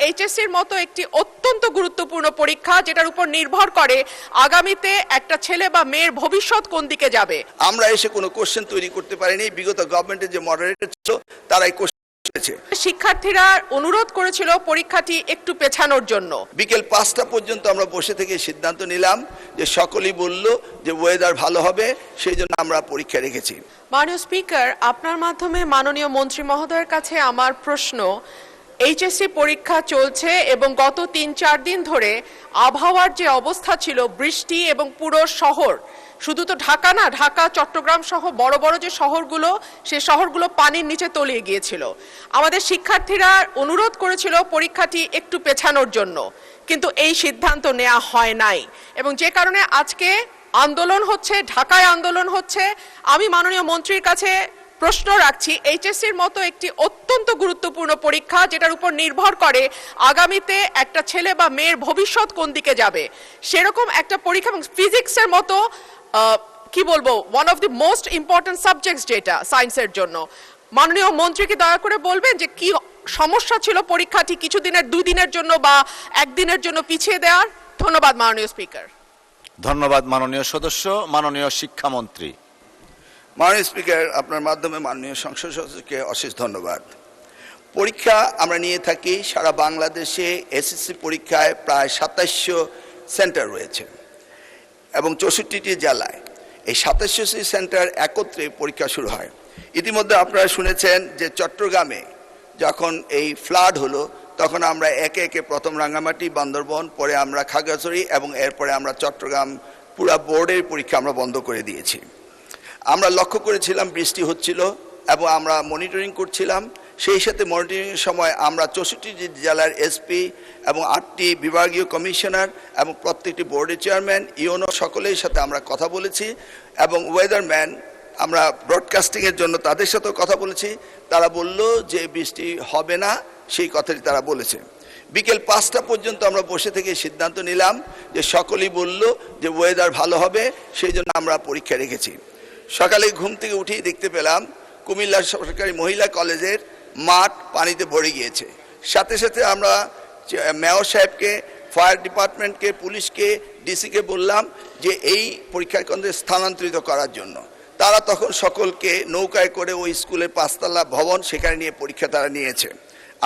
এইচএসসির মতো একটি অত্যন্ত গুরুত্বপূর্ণ পরীক্ষা যেটার উপর নির্ভর করে আগামীতে একটা ছেলে বা মেয়ের ভবিষ্যৎ কোন দিকে যাবে। আমরা এসে কোনো কোশ্চেন তৈরি করতে পারিনি, বিগত গভর্নমেন্টের যে মডারেটর ছিল তারাই কোশ্চেন। শিক্ষার্থীরা অনুরোধ করেছিল পরীক্ষাটি একটু পেছানোর জন্য। বিকেল 5টা পর্যন্ত আমরা বসে থেকে সিদ্ধান্ত নিলাম যে সকলেই বলল যে ওয়েদার ভালো হবে, সেই জন্য আমরা পরীক্ষা রেখেছি। মাননীয় স্পিকার, আপনার মাধ্যমে মাননীয় মন্ত্রী মহোদয়ের কাছে আমার প্রশ্ন, এইচএসসি পরীক্ষা চলছে এবং গত 3-4 দিন ধরে আবহাওয়ার যে অবস্থা ছিল, বৃষ্টি এবং পুরো শহর, শুধু তো ঢাকা না, ঢাকা চট্টগ্রাম সহ বড় বড় যে শহরগুলো, সেই শহরগুলো পানির নিচে তলিয়ে গিয়েছিল। আমাদের শিক্ষার্থীরা অনুরোধ করেছিল পরীক্ষাটি একটু পেছানোর জন্য, কিন্তু এই সিদ্ধান্ত নেওয়া হয় নাই এবং যে কারণে আজকে আন্দোলন হচ্ছে, ঢাকায় আন্দোলন হচ্ছে। আমি মাননীয় মন্ত্রীর কাছে প্রশ্ন রাখছি, এইচএসসির মতো একটি অত্যন্ত গুরুত্বপূর্ণ পরীক্ষা যেটার উপর নির্ভর করে আগামীতে একটা ছেলে বা মেয়ের ভবিষ্যৎ কোন দিকে যাবে, সেরকম একটা পরীক্ষা, এবং ফিজিক্সের মতো কি বলবো, one of the most important subjects যেটা সায়েন্সের জন্য, মাননীয় মন্ত্রীকে দয়া করে বলবেন যে কি সমস্যা ছিল পরীক্ষাটি কিছুদিনের, 2 দিনের জন্য বা 1 দিনের জন্য পিছিয়ে দেওয়ার। ধন্যবাদ মাননীয় স্পিকার। ধন্যবাদ মাননীয় সদস্য। মাননীয় শিক্ষামন্ত্রী। মাননীয় স্পিকার, আপনার মাধ্যমে মাননীয় সংসদ সদস্যকে অশেষ ধন্যবাদ। পরীক্ষা আমরা নিয়ে থাকি সারা বাংলাদেশে। এসএসসি পরীক্ষায় প্রায় 2700 সেন্টার রয়েছে এবং 64টি জেলায় এই 2700 সেন্টার একত্রে পরীক্ষা শুরু হয়। ইতিমধ্যে আপনারা শুনেছেন যে চট্টগ্রামে যখন এই ফ্লাড হলো, তখন আমরা একে একে প্রথম রাঙ্গামাটি, বান্দরবন, পরে আমরা খাগড়াছড়ি এবং এরপরে আমরা চট্টগ্রাম পুরা বোর্ডের পরীক্ষা আমরা বন্ধ করে দিয়েছি। আমরা লক্ষ্য করেছিলাম বৃষ্টি হচ্ছিল এবং আমরা মনিটরিং করছিলাম। সেই সাথে মনিটরিংয়ের সময় আমরা 64টি জেলার এসপি এবং 8টি বিভাগীয় কমিশনার এবং প্রত্যেকটি বোর্ডের চেয়ারম্যান, ইউনো সকলের সাথে আমরা কথা বলেছি এবং ওয়েদারম্যান আমরা ব্রডকাস্টিংয়ের জন্য তাদের সাথেও কথা বলেছি। তারা বলল যে বৃষ্টি হবে না, সেই কথাটি তারা বলেছে। বিকেল 5টা পর্যন্ত আমরা বসে থেকে সিদ্ধান্ত নিলাম যে সকলেই বলল যে ওয়েদার ভালো হবে, সেই জন্য আমরা পরীক্ষা রেখেছি। সকালে ঘুম থেকে উঠেই দেখতে পেলাম কুমিল্লা সরকারি মহিলা কলেজের মাঠ পানিতে ভরে গিয়েছে। সাথে সাথে আমরা মেয়র সাহেবকে, ফায়ার ডিপার্টমেন্টকে, পুলিশকে, ডিসিকে বললাম যে এই পরীক্ষা কেন্দ্রে স্থানান্তরিত করার জন্য। তারা তখন সকলকে নৌকায় করে ওই স্কুলের 5তলা ভবন সেখানে নিয়ে পরীক্ষা তারা নিয়েছে।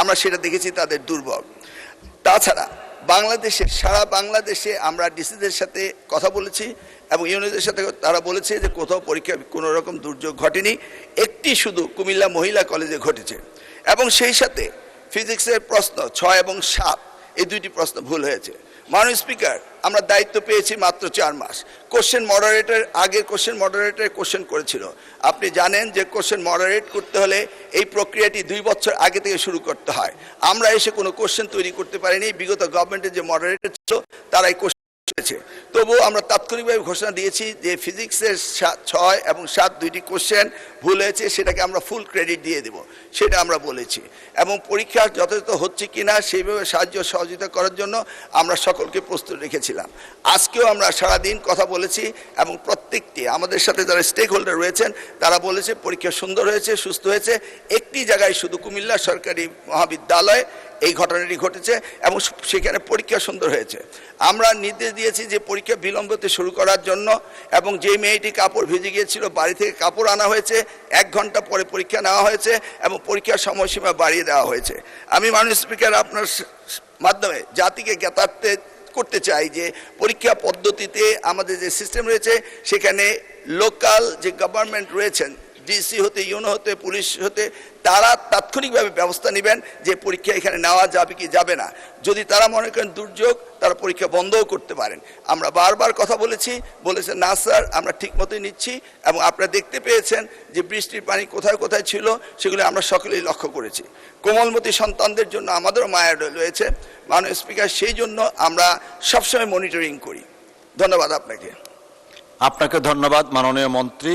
আমরা সেটা দেখেছি তাদের দুর্ভোগ। তাছাড়া বাংলাদেশে, সারা বাংলাদেশে আমরা ডিসিদের সাথে কথা বলেছি এবং ইউনিয়নের সাথে তারা বলেছে যে কোথাও পরীক্ষা কোনো রকম দুর্যোগ ঘটেনি, একটি শুধু কুমিল্লা মহিলা কলেজে ঘটেছে। এবং সেই সাথে ফিজিক্সের প্রশ্ন 6 এবং 7 এই 2টি প্রশ্ন ভুল হয়েছে। মাননীয় স্পিকার, আমরা দায়িত্ব পেয়েছি মাত্র 4 মাস। কোশ্চেন মডারেটর, আগের কোশ্চেন মডারেটর কোশ্চেন করেছিল। আপনি জানেন যে কোশ্চেন মডারেট করতে হলে এই প্রক্রিয়াটি 2 বছর আগে থেকে শুরু করতে হয়। আমরা এসে কোনো কোশ্চেন তৈরি করতে পারিনি, বিগত গভর্নমেন্টের যে মডারেটর ছিল তারাই কোশ্চেন করেছে। তবুও আমরা তাৎক্ষণিকভাবে ঘোষণা দিয়েছি যে ফিজিক্সের 6 এবং 7 2টি কোশ্চেন ভুল হয়েছে, সেটাকে আমরা ফুল ক্রেডিট দিয়ে দেব, সেটা আমরা বলেছি। এবং পরীক্ষা যথাযথ হচ্ছে কিনা সেইভাবে সাহায্য সহযোগিতা করার জন্য আমরা সকলকে প্রস্তুত রেখেছিলাম। আজকেও আমরা সারাদিন কথা বলেছি এবং প্রত্যেকটি আমাদের সাথে যারা স্টেক হোল্ডার রয়েছেন তারা বলেছে পরীক্ষা সুন্দর হয়েছে, সুস্থ হয়েছে। একটি জায়গায় শুধু কুমিল্লা সরকারি মহাবিদ্যালয় এই ঘটনাটি ঘটেছে এবং সেখানে পরীক্ষা সুন্দর হয়েছে। আমরা নির্দেশ দিয়েছি যে পরীক্ষা বিলম্বতে শুরু করার জন্য এবং যে মেয়েটি কাপড় ভিজে গিয়েছিল বাড়ি থেকে কাপড় আনা হয়েছে, 1 ঘন্টা পরে পরীক্ষা নেওয়া হয়েছে এবং পরীক্ষার সময়সীমা বাড়িয়ে দেওয়া হয়েছে। আমি মাননীয় স্পিকার আপনার মাধ্যমে জাতিকে জ্ঞাতার্থে করতে চাই যে পরীক্ষা পদ্ধতিতে আমাদের যে সিস্টেম রয়েছে সেখানে লোকাল যে গভর্নমেন্ট রয়েছেন, ডিসি হতে, ইউনো হতে, পুলিশ হতে, তারা তাৎক্ষণিকভাবে ব্যবস্থা নেবেন যে পরীক্ষা এখানে নেওয়া যাবে কি যাবে না। যদি তারা মনে করেন দুর্যোগ, তারা পরীক্ষা বন্ধও করতে পারেন। আমরা বারবার কথা বলেছেন না স্যার, আমরা ঠিক মতোই নিচ্ছি এবং আপনারা দেখতে পেয়েছেন যে বৃষ্টির পানি কোথায় কোথায় ছিল সেগুলো আমরা সকলেই লক্ষ্য করেছি। কোমলমতি সন্তানদের জন্য আমাদেরও মায়া রয়েছে মাননীয় স্পিকার, সেই জন্য আমরা সবসময় মনিটরিং করি। ধন্যবাদ আপনাকে। আপনাকে ধন্যবাদ মাননীয় মন্ত্রী।